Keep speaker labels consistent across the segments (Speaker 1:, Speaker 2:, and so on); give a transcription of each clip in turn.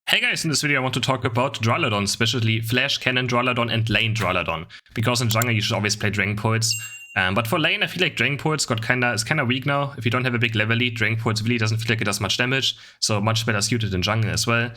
Speaker 1: Hey guys, in this video I want to talk about DURALUDON, especially Flash Cannon DURALUDON and Lane DURALUDON. Because in jungle you should always play Dragon Pulse. But for lane I feel like Dragon Pulse is kinda weak now. If you don't have a big level lead, Dragon Pulse really doesn't feel like it does much damage, so much better suited in jungle as well.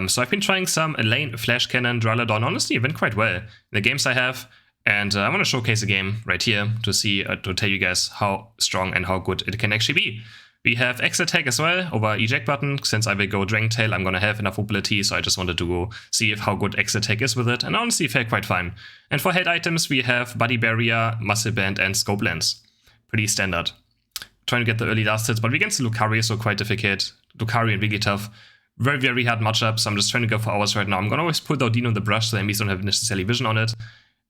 Speaker 1: So I've been trying some lane Flash Cannon DURALUDON. Honestly, it went quite well in the games I have. And I want to showcase a game right here to see, to tell you guys how strong and how good it can actually be. We have X attack as well over eject button. Since I will go Dragon Tail, I'm gonna have enough mobility, so I just wanted to go see how good X attack is with it, and honestly it felt quite fine. And for head items we have Body Barrier, Muscle Band and Scope Lens. Pretty standard. Trying to get the early last hits, but against Lucario, so quite difficult. Lucario and really tough. Very, very hard matchup, so I'm just trying to go for hours right now. I'm gonna always put the Dino in the brush so enemies don't have necessarily vision on it.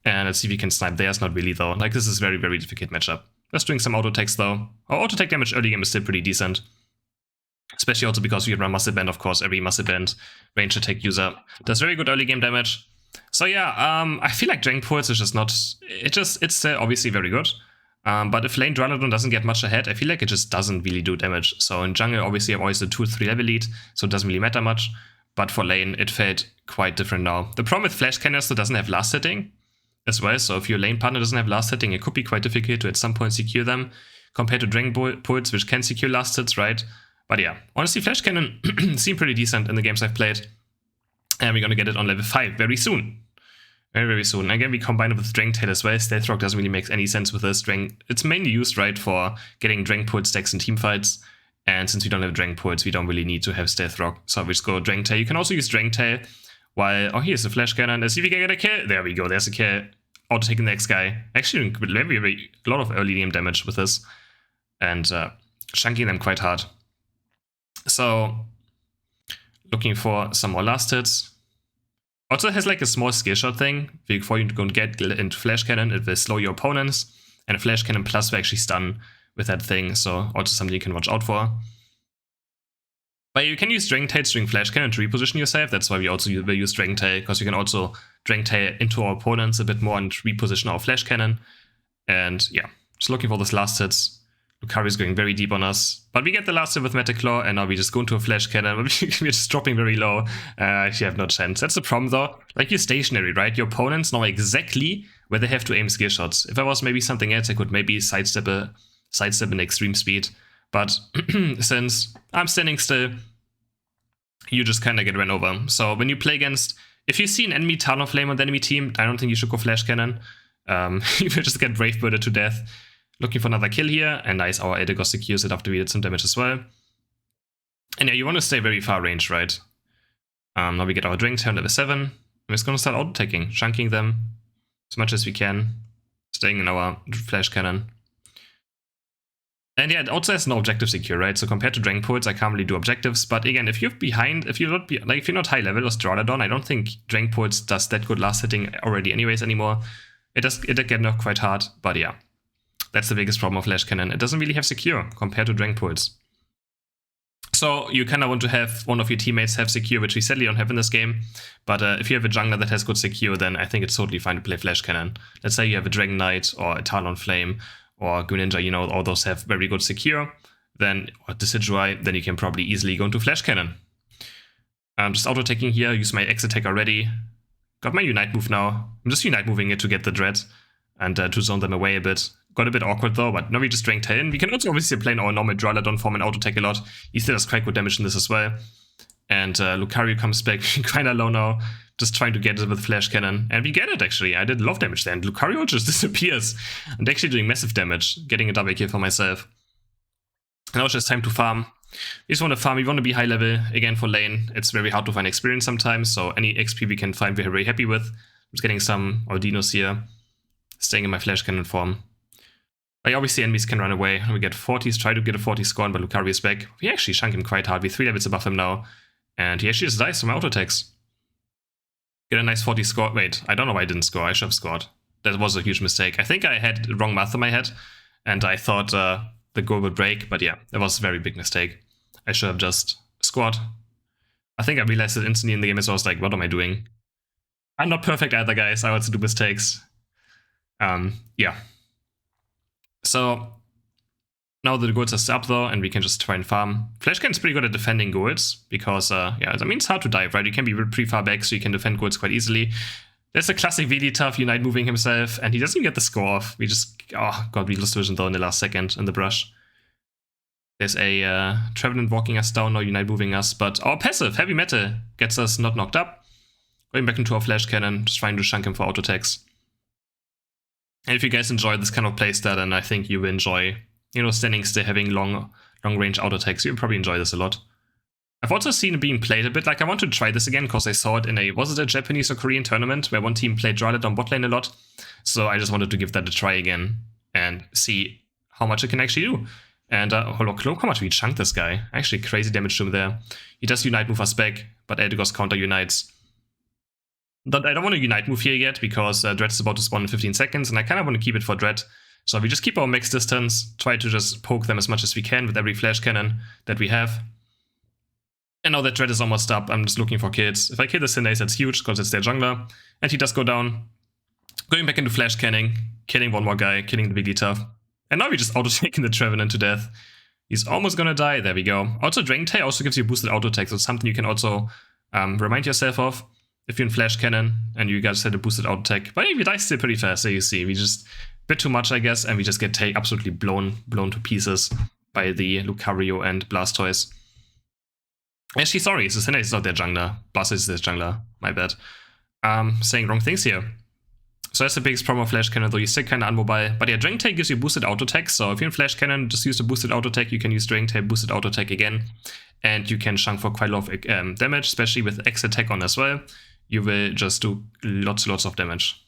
Speaker 1: And let's see if we can snipe theirs, not really though. Like, this is very, very difficult matchup. Just doing some auto attacks though. Our auto attack damage early game is still pretty decent. Especially also because we can run Muscle Band, of course. Every Muscle Band range attack user does very good early game damage. So yeah, I feel like Dragon Pulse is just not... It's still obviously very good. But if lane DURALUDON doesn't get much ahead, I feel like it just doesn't really do damage. So in jungle, obviously I'm always a 2-3 level lead, so it doesn't really matter much. But for lane, it felt quite different now. The problem with Flash Cannon is it doesn't have last hitting as well, so if your lane partner doesn't have last hitting, it could be quite difficult to at some point secure them, compared to Dragon Pulse, which can secure last hits, right? But yeah, honestly, Flash Cannon seemed pretty decent in the games I've played, and we're gonna get it on level 5 very soon. Very, very soon. Again, we combine it with Dragon Tail as well. Stealth Rock doesn't really make any sense with this. It's mainly used, right, for getting Dragon Pulse stacks in teamfights, and since we don't have Dragon Pulse, we don't really need to have Stealth Rock, so we just go Dragon Tail. You can also use Dragon Tail while... Oh, here's the Flash Cannon. Let's see if we can get a kill. There we go, there's a kill. Auto taking the next guy. Actually doing a lot of early game damage with this. And chunking them quite hard. So, looking for some more last hits. Also has like a small skill shot thing. Before you go and get into Flash Cannon, it will slow your opponents. And a Flash Cannon plus will actually stun with that thing. So also something you can watch out for. But you can use Dragon Tail during Flash Cannon to reposition yourself. That's why we also will use Dragon Tail, because you can also Dragon Tail into our opponents a bit more and reposition our Flash Cannon. And yeah, just looking for those last hits. Lucario is going very deep on us. But we get the last hit with Metal Claw, and now we just go into a Flash Cannon. We're just dropping very low. You have no chance. That's the problem though. Like, you're stationary, right? Your opponents know exactly where they have to aim skill shots. If I was maybe something else, I could maybe sidestep an extreme speed. But since I'm standing still, you just kind of get run over. So when you play against... If you see an enemy Talonflame on the enemy team, I don't think you should go Flash Cannon. You will just get Brave Birded to death. Looking for another kill here, and nice, our Eldegoss secures it after we did some damage as well. And yeah, you want to stay very far range, right? Now we get our Dragon Tail level 7. I'm just going to start auto-attacking, chunking them as much as we can, staying in our Flash Cannon. And yeah, it also has no objective secure, right? So compared to Dragon Pulse, I can't really do objectives. But again, if you're behind, if you're not high level or DURALUDON, I don't think Dragon Pulse does that good last hitting already anyways anymore. It did get knocked quite hard, but yeah. That's the biggest problem of Flash Cannon. It doesn't really have secure compared to Dragon Pulse. So you kind of want to have one of your teammates have secure, which we sadly don't have in this game. But if you have a jungler that has good secure, then I think it's totally fine to play Flash Cannon. Let's say you have a Dragon Knight or a Talonflame or Greninja, you know, all those have very good secure. Then, or Decidueye, then you can probably easily go into Flash Cannon. I'm just auto-attacking here, use my X attack already. Got my Unite move now. I'm just Unite moving it to get the Dread and to zone them away a bit. Got a bit awkward though, but now we just Dragon Tail in. We can also obviously play in our normal DURALUDON form and auto-attack a lot. He still does quite good damage in this as well. And Lucario comes back kinda low now, just trying to get it with Flash Cannon. And we get it actually, I did a lot of damage there, and Lucario just disappears. And actually doing massive damage, getting a double kill for myself. Now it's just time to farm. We just want to farm, we want to be high level. Again, for lane, it's very hard to find experience sometimes, so any XP we can find we're very happy with. I'm just getting some Aldinos here, staying in my Flash Cannon form. Like, obviously enemies can run away, and we get 40s, try to get a 40 score, but Lucario is back. We actually chunk him quite hard, we're 3 levels above him now. And he actually just dies from my auto attacks. Get a nice 40 score. Wait, I don't know why I didn't score. I should have scored. That was a huge mistake. I think I had the wrong math in my head, and I thought the goal would break, but yeah, that was a very big mistake. I should have just scored. I think I realized it instantly in the game, so I was like, what am I doing? I'm not perfect either, guys. I also do mistakes. Yeah. So Now the goals are up though, and we can just try and farm. Flash Cannon's pretty good at defending goals, because, yeah, I mean, it's hard to dive, right? You can be pretty far back, so you can defend goals quite easily. There's a classic really tough Unite moving himself, and he doesn't even get the score off. We just, oh god, we lost vision though in the last second in the brush. There's a Trevenant walking us down, now Unite moving us, but our passive, Heavy Metal, gets us not knocked up. Going back into our Flash Cannon, just trying to chunk him for auto attacks. And if you guys enjoy this kind of playstyle, then I think you will enjoy, you know, standing still, having long range auto attacks. You'll probably enjoy this a lot. I've also seen it being played a bit. Like, I want to try this again because I saw it in was it a Japanese or Korean tournament where one team played DURALUDON bot lane a lot. So I just wanted to give that a try again and see how much it can actually do. And look how much we chunked this guy. Actually, crazy damage to him there. He does Unite move us back, but Eldegoss counter unites. I don't want to Unite move here yet because Dread is about to spawn in 15 seconds, and I kind of want to keep it for Dread. So we just keep our max distance, try to just poke them as much as we can with every Flash Cannon that we have. And now that Dread is almost up, I'm just looking for kills. If I kill the Syndace, that's huge because it's their jungler. And he does go down. Going back into Flash Canning, killing one more guy, killing the Wigglytuff. And now we just auto-taking the Trevenant to death. He's almost gonna die, there we go. Also, Dragon Tail also gives you boosted auto attack, so it's something you can also remind yourself of. If you're in Flash Cannon and you guys had a boosted auto attack. But we die still pretty fast, so you see. We just a bit too much, I guess, and we just get absolutely blown to pieces by the Lucario and Blastoise. Actually, sorry, so Syndace is not their jungler. Blastoise is their jungler, my bad. Saying wrong things here. So that's the biggest problem of Flash Cannon, though you're still kind of unmobile. But yeah, Dragon Tail gives you boosted auto attack, so if you're in Flash Cannon, just use the boosted auto attack, you can use Dragon Tail boosted auto attack again. And you can chunk for quite a lot of damage, especially with X attack on as well. You will just do lots of damage.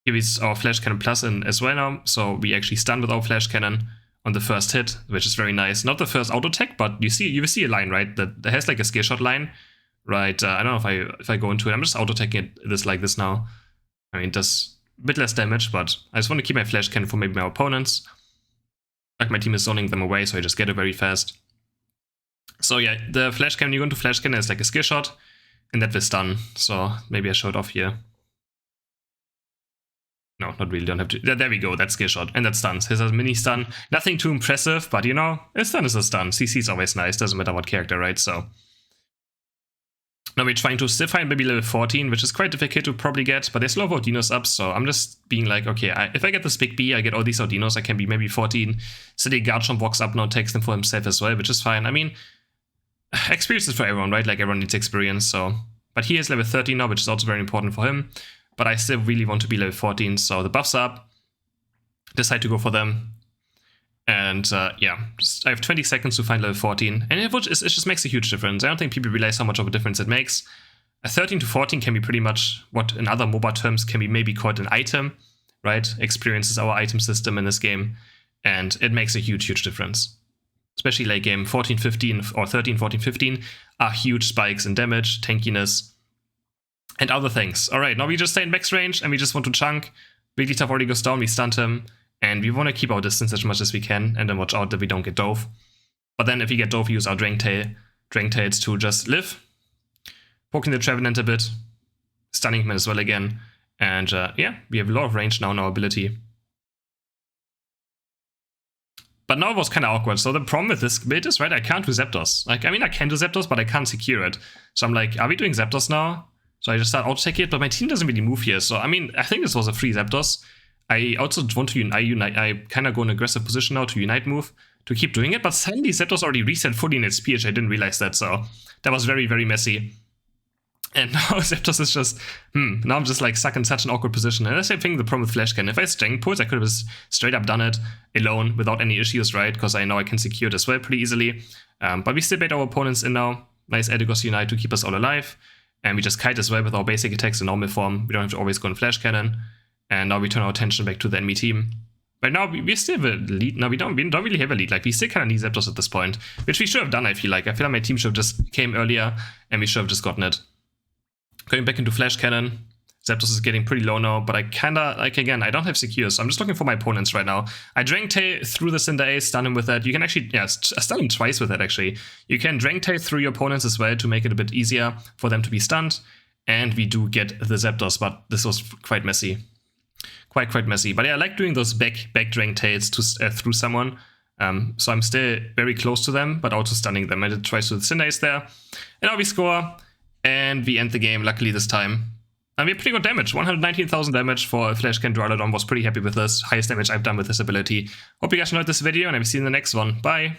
Speaker 1: Here is our Flash Cannon Plus in as well now, so we actually stun with our Flash Cannon on the first hit, which is very nice. Not the first auto attack, but you will see a line, right? That has like a skill shot line, right? I don't know if I go into it. I'm just auto attacking it like this now. I mean, it does a bit less damage, but I just want to keep my Flash Cannon for maybe my opponents. Like my team is zoning them away, so I just get it very fast. So yeah, the Flash Cannon, you go into Flash Cannon is like a skill shot. And that will stun, so maybe I show it off here. No, not really, don't have to. There we go, that's skill shot, and that stuns. Here's a mini stun. Nothing too impressive, but you know, a stun is a stun. CC is always nice, doesn't matter what character, right? So now we're trying to still find maybe level 14, which is quite difficult to probably get, but there's a lot of Audinos up, so I'm just being like, okay, if I get this big B, I get all these Audinos, I can be maybe 14. City Garchomp walks up now, takes them for himself as well, which is fine. I mean, experience is for everyone, right? Like, everyone needs experience, so. But he is level 13 now, which is also very important for him. But I still really want to be level 14, so the buffs are up. Decide to go for them. And yeah, I have 20 seconds to find level 14. And it just makes a huge difference. I don't think people realize how much of a difference it makes. A 13 to 14 can be pretty much what in other MOBA terms can be maybe called an item, right? Experience is our item system in this game. And it makes a huge difference. Especially late game, 14, 15, or 13, 14, 15 are huge spikes in damage, tankiness, and other things. Alright, now we just stay in max range and we just want to chunk. Wigglytuff already goes down, we stunned him, and we want to keep our distance as much as we can, and then watch out that we don't get dove. But then if we get dove, we use our Dragon Tails to just live. Poking the Trevenant a bit, stunning him as well again, and yeah, we have a lot of range now in our ability. But now it was kind of awkward. So the problem with this build is, right, I can't do Zapdos. Like, I mean, I can do Zapdos, but I can't secure it. So I'm like, are we doing Zapdos now? So I just start auto-taking it, but my team doesn't really move here. So, I mean, I think this was a free Zapdos. I also want to unite. I kind of go in an aggressive position now to Unite move, to keep doing it. But suddenly Zapdos already reset fully in its speech. I didn't realize that, so that was very messy. And now Zapdos is just, now I'm just like stuck in such an awkward position. And that's the thing, the problem with Flash Cannon. If I strength pulls, I could have just straight up done it alone without any issues, right? Because I know I can secure it as well pretty easily. But we still bait our opponents in now. Nice Eldegoss Unite to keep us all alive. And we just kite as well with our basic attacks in normal form. We don't have to always go in Flash Cannon. And now we turn our attention back to the enemy team. But now we still have a lead. No, we don't really have a lead. Like, we still kind of need Zapdos at this point. Which we should have done, I feel like. I feel like my team should have just came earlier and we should have just gotten it. Going back into Flash Cannon. Zapdos is getting pretty low now, but I kinda, like, again, I don't have secures, so I'm just looking for my opponents right now. I Dragon Tail through the Syndace, stun him with that. You can actually, yeah, stun him twice with that, actually. You can Dragon Tail through your opponents as well to make it a bit easier for them to be stunned. And we do get the Zapdos, but this was quite messy. quite messy. But yeah, I like doing those back drag tails to through someone. So I'm still very close to them, but also stunning them. I did twice with Cinderace there. And now we score, and we end the game, luckily this time. And we have pretty good damage. 119,000 damage for a Flash Cannon DURALUDON. Was pretty happy with this. Highest damage I've done with this ability. Hope you guys enjoyed this video, and I will see you in the next one. Bye!